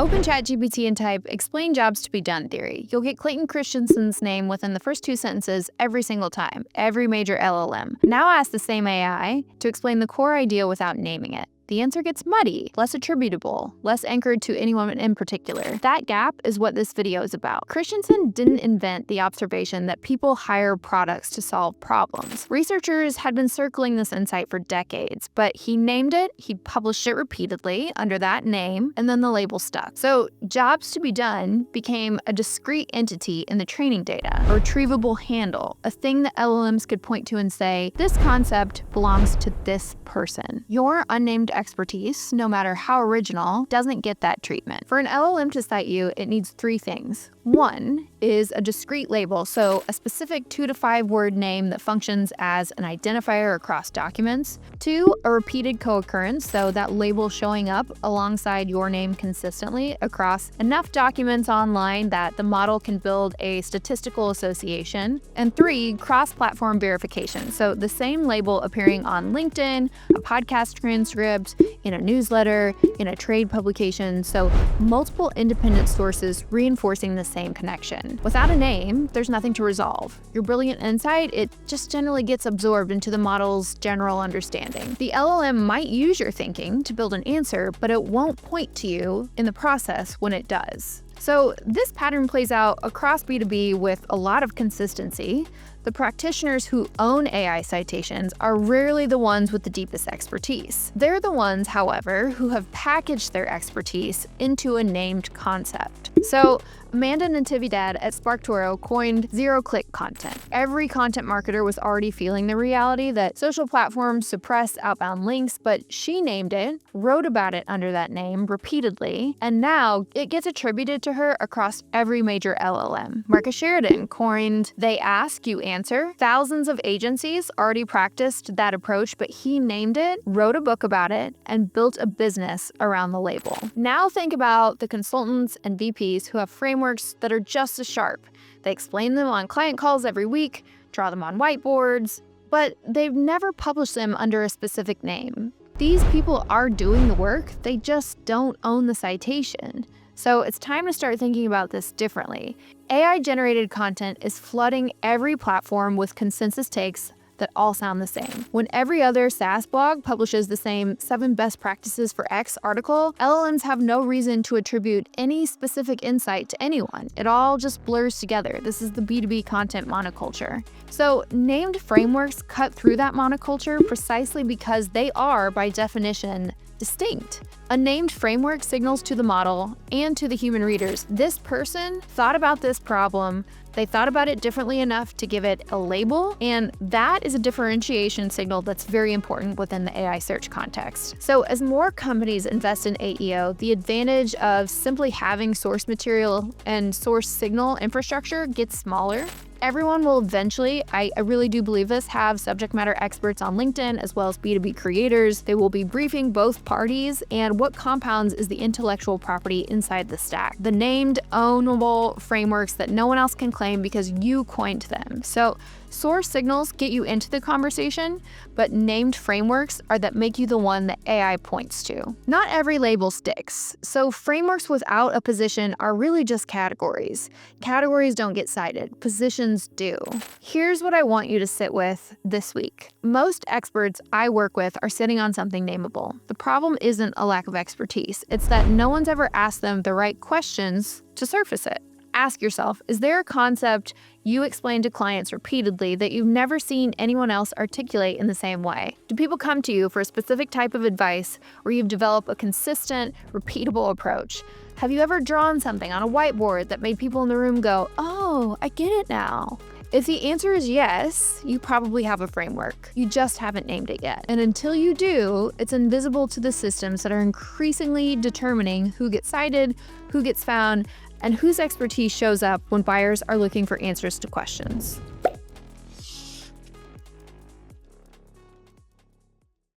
Open ChatGPT and type "explain jobs to be done theory." You'll get Clayton Christensen's name within the first 2 sentences every single time, every major LLM. Now ask the same AI to explain the core idea without naming it. The answer gets muddy, less attributable, less anchored to anyone in particular. That gap is what this video is about. Christensen didn't invent the observation that people hire products to solve problems. Researchers had been circling this insight for decades, but he named it, he published it repeatedly under that name, and then the label stuck. So jobs to be done became a discrete entity in the training data, a retrievable handle, a thing that LLMs could point to and say, this concept belongs to this person. Your unnamed expertise, no matter how original, doesn't get that treatment. For an LLM to cite you, it needs 3 things. 1 is a discrete label, so a specific 2 to 5 word name that functions as an identifier across documents. 2, a repeated co-occurrence, so that label showing up alongside your name consistently across enough documents online that the model can build a statistical association. And 3, cross-platform verification, so the same label appearing on LinkedIn, a podcast transcript, in a newsletter, in a trade publication, so multiple independent sources reinforcing the same connection. Without a name, there's nothing to resolve. Your brilliant insight, it just generally gets absorbed into the model's general understanding. The LLM might use your thinking to build an answer, but it won't point to you in the process when it does. So this pattern plays out across B2B with a lot of consistency. The practitioners who own AI citations are rarely the ones with the deepest expertise. They're the ones, however, who have packaged their expertise into a named concept. So Amanda Natividad at SparkToro coined zero-click content. Every content marketer was already feeling the reality that social platforms suppress outbound links, but she named it, wrote about it under that name repeatedly, and now it gets attributed to her across every major LLM. Sheridan coined "they ask, you answer." Thousands of agencies already practiced that approach, but he named it, wrote a book about it, and built a business around the label. Now think about the consultants and VPs who have frameworks that are just as sharp. They explain them on client calls every week, draw them on whiteboards, but they've never published them under a specific name. These people are doing the work, they just don't own the citation. So it's time to start thinking about this differently. AI-generated content is flooding every platform with consensus takes that all sound the same. When every other SaaS blog publishes the same 7 best practices for X article, LLMs have no reason to attribute any specific insight to anyone. It all just blurs together. This is the B2B content monoculture. So named frameworks cut through that monoculture precisely because they are, by definition, distinct. A named framework signals to the model and to the human readers, this person thought about this problem, they thought about it differently enough to give it a label, and that is a differentiation signal that's very important within the AI search context. So as more companies invest in AEO, the advantage of simply having source material and source signal infrastructure gets smaller. Everyone will eventually, I really do believe this, have subject matter experts on LinkedIn as well as B2B creators. They will be briefing both parties, and what compounds is the intellectual property inside the stack. The named, ownable frameworks that no one else can claim because you coined them. So source signals get you into the conversation, but named frameworks are that make you the one that AI points to. Not every label sticks, so frameworks without a position are really just categories. Categories don't get cited, positions do. Here's what I want you to sit with this week. Most experts I work with are sitting on something nameable. The problem isn't a lack of expertise, it's that no one's ever asked them the right questions to surface it. Ask yourself, is there a concept you explain to clients repeatedly that you've never seen anyone else articulate in the same way? Do people come to you for a specific type of advice where you've developed a consistent, repeatable approach? Have you ever drawn something on a whiteboard that made people in the room go, "Oh, I get it now"? If the answer is yes, you probably have a framework. You just haven't named it yet. And until you do, it's invisible to the systems that are increasingly determining who gets cited, who gets found, and whose expertise shows up when buyers are looking for answers to questions.